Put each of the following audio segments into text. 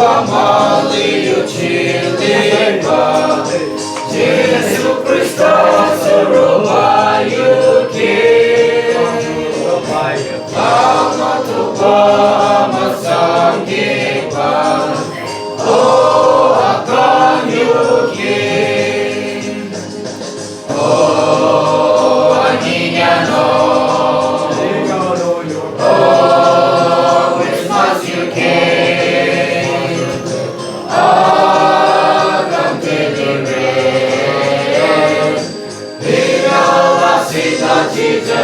Pamaliu Chilipa Jesu Kristo Surubayu Ki Amatupa Masangkipa Oh akan yuki Oh aninya no Oh Christmas yuki Akan deliver Tinggallah cita-cita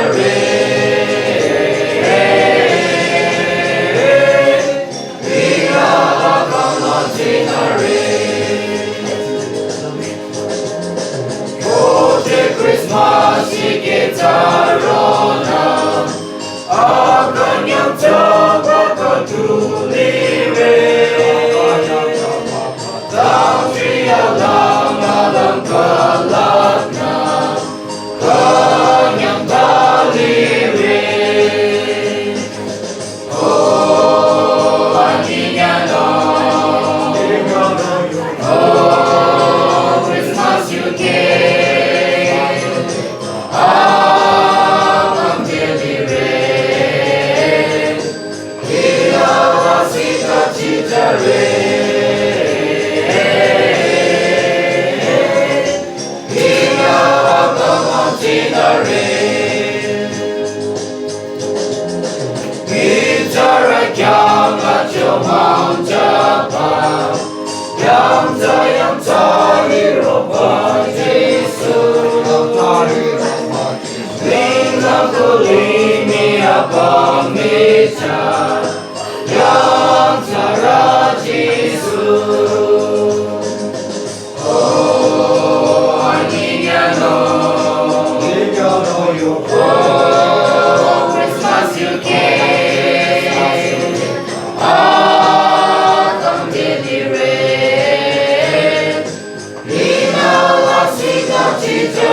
Christmas kita rona akan yang coba peduli tapi alam kelakna kan yang balik oh aninya no oh Christmas UK Bicara kiamat cuma ucapan yang cari roba Yesus Bintang kulini apa meja yang cara Yesus Oh aninya no Oh Christmas UK akan deliver Tinggallah cita-cita